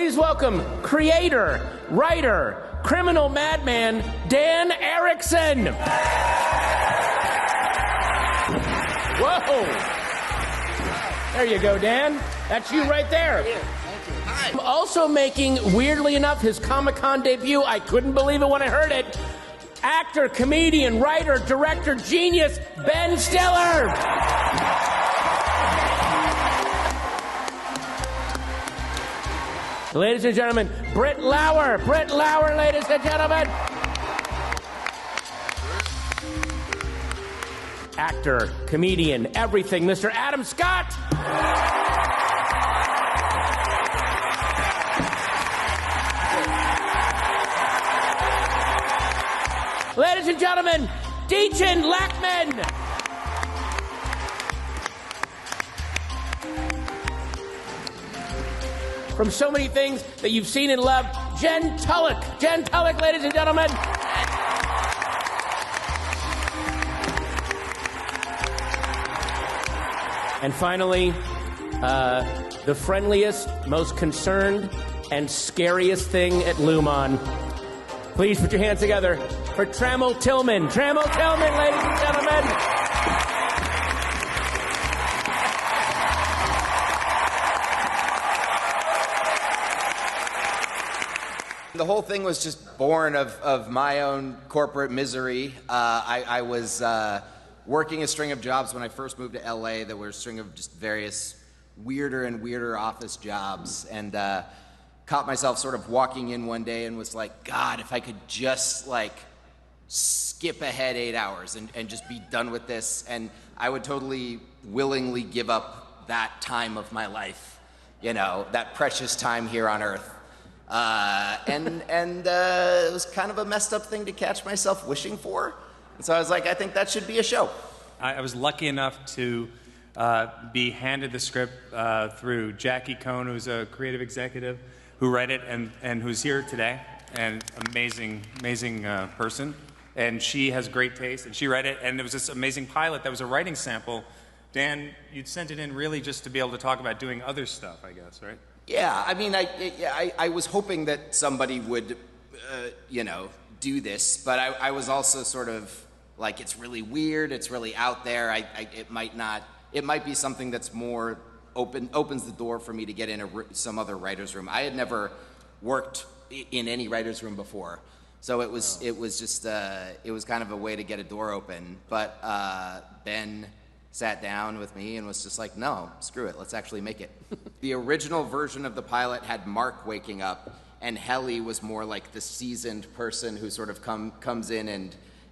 Please welcome creator, writer, criminal madman, Dan Erickson. Whoa. There you go, Dan. That's you right there. Thank you. Hi. Also making, weirdly enough, his Comic-Con debut. I couldn't believe it when I heard it. Actor, comedian, writer, director, genius, Ben Stiller. Ladies and gentlemen, Britt Lower. Britt Lower, ladies and gentlemen. Actor, comedian, everything, Mr. Adam Scott. Ladies and gentlemen, Dichen Lachman. From so many things that you've seen and loved, Jen Tullock. Jen Tullock, ladies and gentlemen. And finally, the friendliest, most concerned, and scariest thing at Lumon. Please put your hands together for Tramell Tillman. Tramell Tillman, ladies and gentlemen. The whole thing was just born of my own corporate misery. I was working a string of jobs when I first moved to LA. There were a string of just various weirder and weirder office jobs, and caught myself sort of walking in one day and was like, God, if I could just like skip ahead 8 hours and just be done with this, and I would totally willingly give up that time of my life, you know, that precious time here on Earth. And it was kind of a messed up thing to catch myself wishing for. And so I was like, I think that should be a show. I was lucky enough to be handed the script through Jackie Cohn, who's a creative executive, who read it and who's here today, and amazing person. And she has great taste, and she read it, and it was this amazing pilot that was a writing sample. Dan, you'd sent it in really just to be able to talk about doing other stuff, I guess, right? Yeah, I mean, I was hoping that somebody would, do this, but I was also sort of like, it's really weird, it's really out there. It might be something that's more opens the door for me to get in some other writer's room. I had never worked in any writer's room before, so it was just it was kind of a way to get a door open. But Ben sat down with me and was just like, no, screw it, let's actually make it. The original version of the pilot had Mark waking up, and Helly was more like the seasoned person who sort of comes in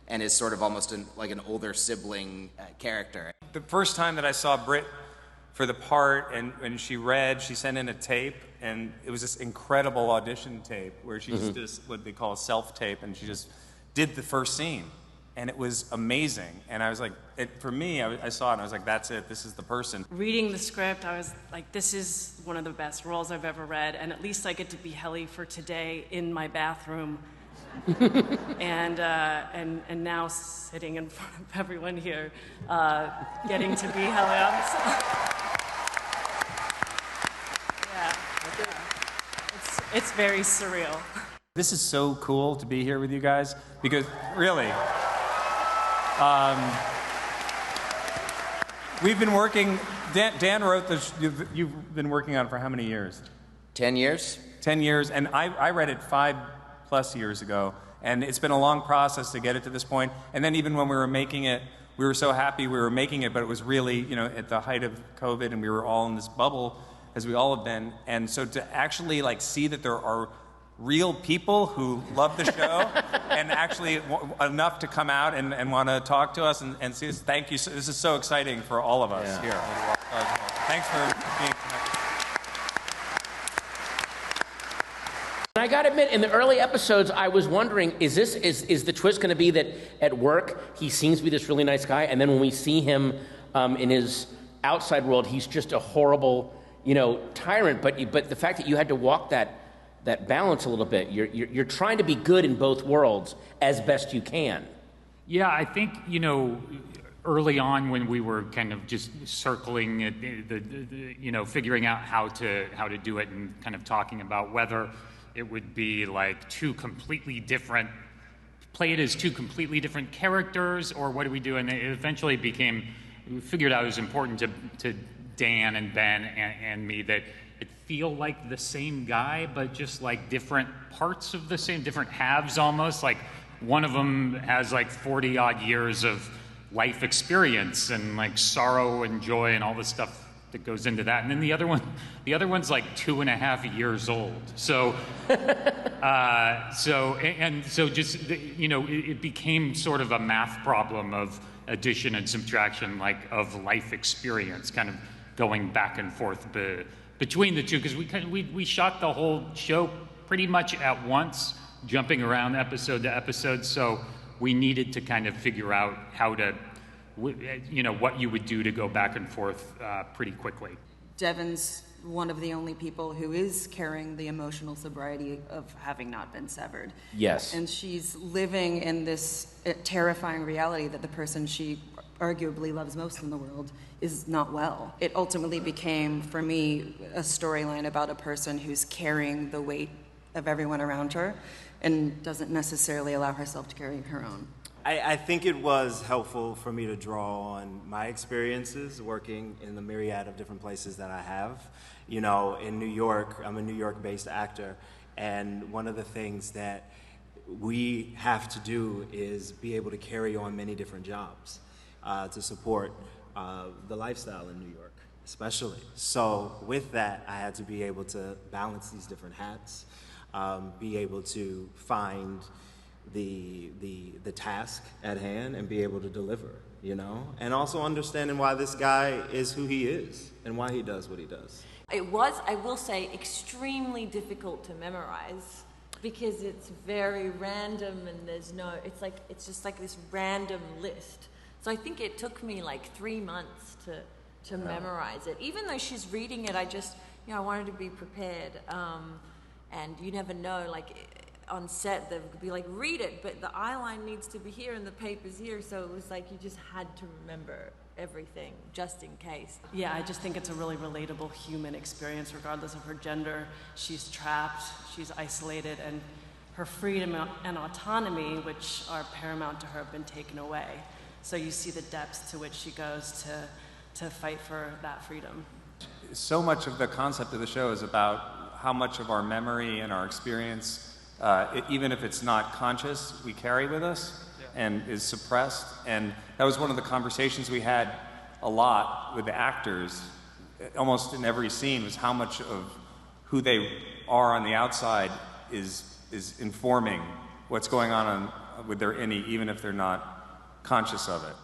and is sort of almost like an older sibling character. The first time that I saw Britt for the part, and she sent in a tape, and it was this incredible audition tape where she just did what they call a self-tape, and she just did the first scene. And it was amazing. And I was like, for me, I saw it and I was like, that's it, this is the person. Reading the script, I was like, this is one of the best roles I've ever read, and at least I get to be Helly for today in my bathroom. and now sitting in front of everyone here, getting to be Helly. It's very surreal. This is so cool to be here with you guys, because really, we've been working, Dan wrote this, you've been working on it for how many years? 10 years. 10 years, and I read it 5+ years ago, and it's been a long process to get it to this point. And then even when we were making it, we were so happy we were making it, but it was really, at the height of COVID, and we were all in this bubble, as we all have been. And so to actually see that there are real people who love the show and actually enough to come out and want to talk to us and see us. Thank you. This is so exciting for all of us here. Thanks for being connected. I got to admit, in the early episodes, I was wondering, is the twist going to be that at work he seems to be this really nice guy, and then when we see him in his outside world, he's just a horrible, tyrant. But the fact that you had to walk that balance a little bit, you're trying to be good in both worlds as best you can. Yeah, I think early on when we were kind of just circling it, you know, figuring out how to do it and kind of talking about whether it would be like play it as two completely different characters, or what do we do? And it eventually became, we figured out it was important to Dan and Ben and me that it feel like the same guy, but just like different parts of the same, different halves almost. Like one of them has like 40 odd years of life experience and like sorrow and joy and all the stuff that goes into that. And then the other one's like 2.5 years old. So, so just, you know, it became sort of a math problem of addition and subtraction, like of life experience, kind of going back and forth between the two, because we shot the whole show pretty much at once, jumping around episode to episode. So we needed to kind of figure out how to, you know, what you would do to go back and forth pretty quickly. Devon's one of the only people who is carrying the emotional sobriety of having not been severed. Yes. And she's living in this terrifying reality that the person she arguably loves most in the world is not well. It ultimately became, for me, a storyline about a person who's carrying the weight of everyone around her and doesn't necessarily allow herself to carry her own. I think it was helpful for me to draw on my experiences working in the myriad of different places that I have. You know, in New York, I'm a New York-based actor, and one of the things that we have to do is be able to carry on many different jobs to support the lifestyle in New York, especially. So with that, I had to be able to balance these different hats, be able to find the task at hand and be able to deliver, you know? And also understanding why this guy is who he is and why he does what he does. It was, I will say, extremely difficult to memorize because it's very random and there's no, it's just like this random list. So I think it took me like 3 months to memorize it. Even though she's reading it, I just, you know, I wanted to be prepared. And you never know, like, on set, they would be like, read it, but the eye line needs to be here and the paper's here. So it was like you just had to remember everything just in case. Yeah, I just think it's a really relatable human experience regardless of her gender. She's trapped, she's isolated, and her freedom and autonomy, which are paramount to her, have been taken away. So you see the depths to which she goes to fight for that freedom. So much of the concept of the show is about how much of our memory and our experience, even if it's not conscious, we carry with us and is suppressed. And that was one of the conversations we had a lot with the actors, almost in every scene, was how much of who they are on the outside is informing what's going on with their innie, even if they're not conscious of it.